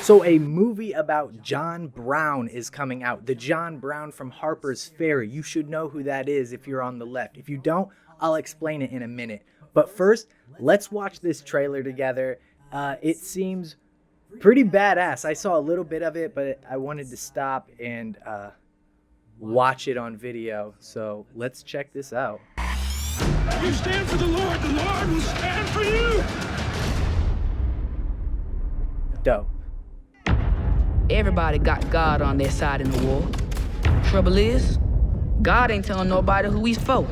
So a movie about John Brown is coming out. The John Brown from Harper's Ferry. You should know who that is if you're on the left. If you don't, I'll explain it in a minute. But first, let's watch this trailer together. It seems pretty badass. I saw a little bit of it, but I wanted to stop and watch it on video. So let's check this out. You stand for the Lord will stand for you. Dope. Everybody got God on their side in the war. Trouble is, God ain't telling nobody who he's for.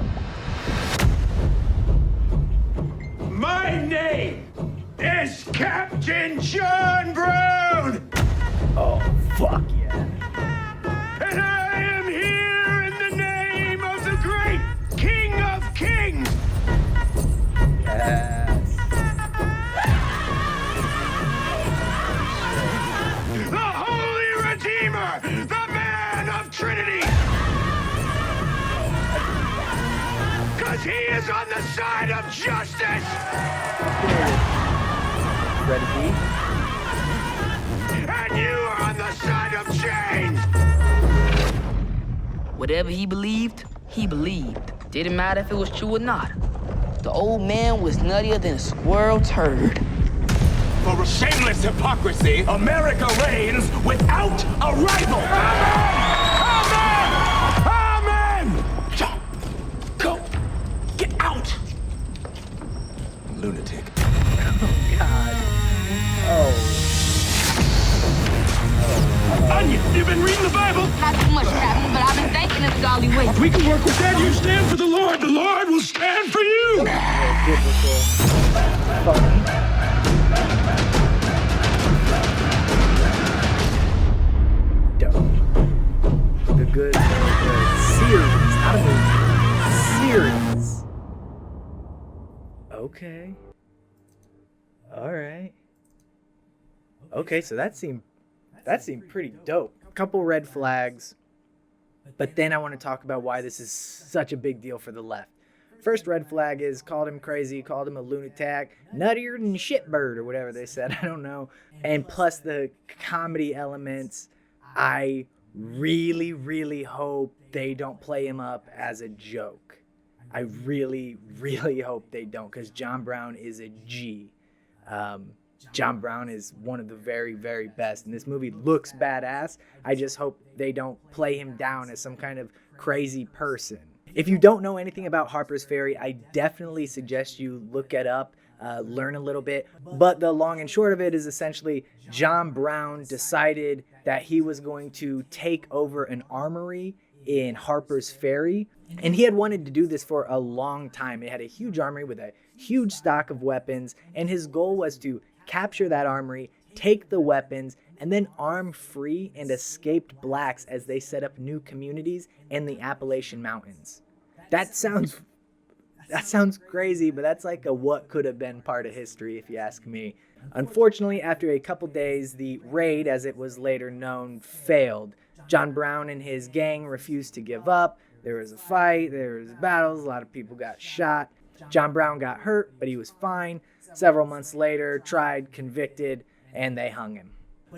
My name is Captain John Brown. Oh, fuck yeah. And I am here in the name of the great King of Kings. Yes. The Holy Redeemer, the man of Trinity. Because he is on the side of justice. Ready, B? And you are on the side of change. Whatever he believed, he believed. Didn't matter if it was true or not. The old man was nuttier than a squirrel turd. For a shameless hypocrisy, America reigns without a rival. Amen! Amen! Go! Get out! Lunatic. Oh, God. Oh. Onion, you've been reading the Bible? Not too much, Captain, but I've been thinking it's a golly way. We can work with that. You stand for the Lord will stand for you. Biblical. Funny. Dope. The good series, not a movie. Series. Okay. All right. Okay, so that seemed pretty dope. A couple red flags. But then I want to talk about why this is such a big deal for the left. First red flag is called him crazy, called him a lunatic, nuttier than a shitbird or whatever they said. I don't know. And plus the comedy elements, I really, really hope they don't play him up as a joke. I really, really hope they don't, because John Brown is a G. John Brown is one of the very, very best, and this movie looks badass. I just hope they don't play him down as some kind of crazy person. If you don't know anything about Harper's Ferry, I definitely suggest you look it up, learn a little bit. But the long and short of it is essentially John Brown decided that he was going to take over an armory in Harper's Ferry, and he had wanted to do this for a long time. It had a huge armory with a huge stock of weapons, and his goal was to capture that armory, take the weapons, and then arm free and escaped blacks as they set up new communities in the Appalachian Mountains. That sounds crazy, but that's like a what could have been part of history, if you ask me. Unfortunately, after a couple days, the raid, as it was later known, failed. John Brown and his gang refused to give up. There was a fight, there was battles, a lot of people got shot. John Brown got hurt, but he was fine. Several months later, tried, convicted, and they hung him.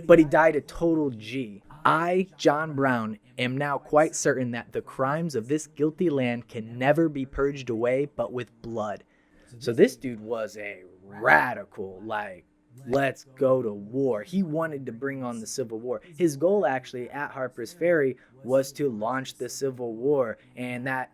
But he died a total G. I, John Brown, am now quite certain that the crimes of this guilty land can never be purged away but with blood. So this dude was a radical, like, let's go to war. He wanted to bring on the Civil War. His goal actually at Harper's Ferry was to launch the Civil War, and that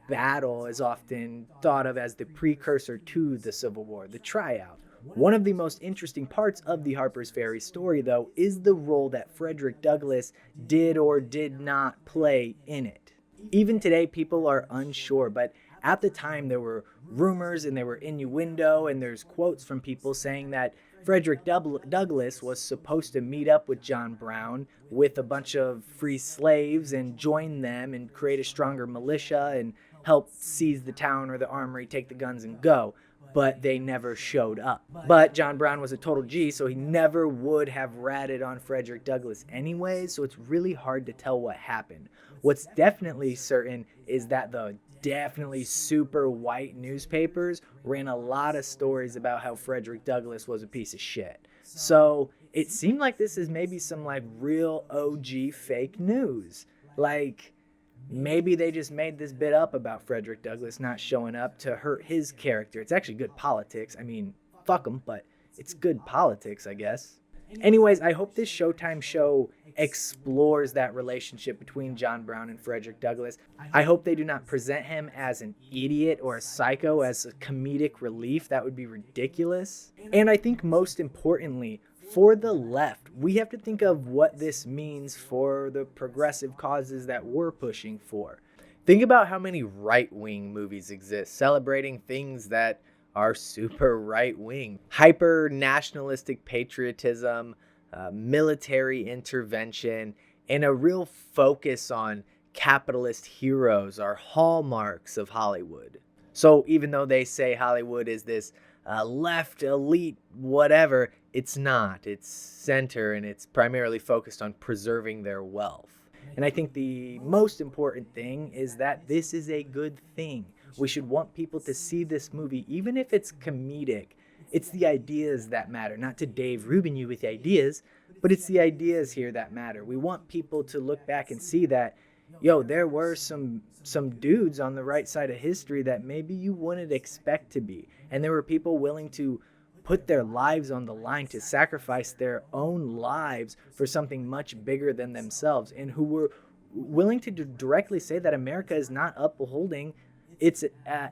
battle is often thought of as the precursor to the Civil War, the tryout. One of the most interesting parts of the Harper's Ferry story, though, is the role that Frederick Douglass did or did not play in it. Even today, people are unsure, but at the time there were rumors and there were innuendo, and there's quotes from people saying that Frederick Douglass was supposed to meet up with John Brown with a bunch of free slaves and join them and create a stronger militia and help seize the town or the armory, take the guns and go. But they never showed up. But John Brown was a total G, so he never would have ratted on Frederick Douglass anyways, so it's really hard to tell what happened. What's definitely certain is that the definitely super white newspapers ran a lot of stories about how Frederick Douglass was a piece of shit. So it seemed like this is maybe some like real OG fake news. Like maybe they just made this bit up about Frederick Douglass not showing up to hurt his character. It's actually good politics. I mean, fuck him, but it's good politics, I guess. Anyways, I hope this Showtime show explores that relationship between John Brown and Frederick Douglass. I hope they do not present him as an idiot or a psycho, as a comedic relief. That would be ridiculous. And I think most importantly, for the left, we have to think of what this means for the progressive causes that we're pushing for. Think about how many right-wing movies exist celebrating things that are super right-wing. Hyper-nationalistic patriotism, military intervention, and a real focus on capitalist heroes are hallmarks of Hollywood. So even though they say Hollywood is this left elite whatever, it's not. It's center, and it's primarily focused on preserving their wealth. And I think the most important thing is that this is a good thing. We should want people to see this movie, even if it's comedic. It's the ideas that matter. Not to Dave Rubin you with ideas, but it's the ideas here that matter. We want people to look back and see that, yo, there were some dudes on the right side of history that maybe you wouldn't expect to be. And there were people willing to put their lives on the line, to sacrifice their own lives for something much bigger than themselves, and who were willing to directly say that America is not upholding its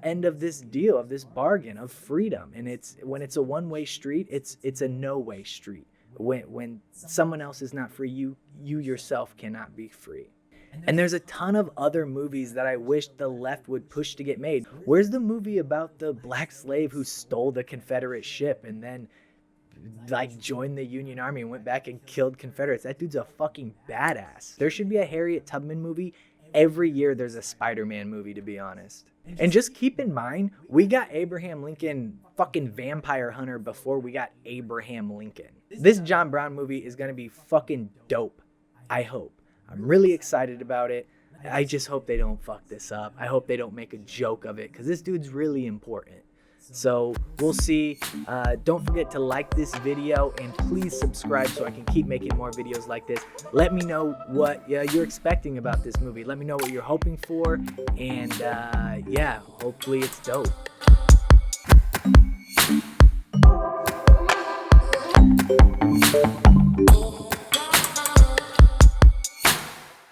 end of this deal, of this bargain of freedom. And it's when it's a one-way street, it's a no-way street. When someone else is not free, you yourself cannot be free. And there's a ton of other movies that I wish the left would push to get made. Where's the movie about the black slave who stole the Confederate ship and then like joined the Union Army and went back and killed Confederates? That dude's a fucking badass. There should be a Harriet Tubman movie. Every year there's a Spider-Man movie, to be honest. And just keep in mind, we got Abraham Lincoln fucking vampire hunter before we got Abraham Lincoln. This John Brown movie is going to be fucking dope. I hope. I'm really excited about it. I just hope they don't fuck this up. I hope they don't make a joke of it, because this dude's really important. So we'll see. Don't forget to like this video, and please subscribe so I can keep making more videos like this. Let me know what you're expecting about this movie. Let me know what you're hoping for, and yeah, hopefully it's dope.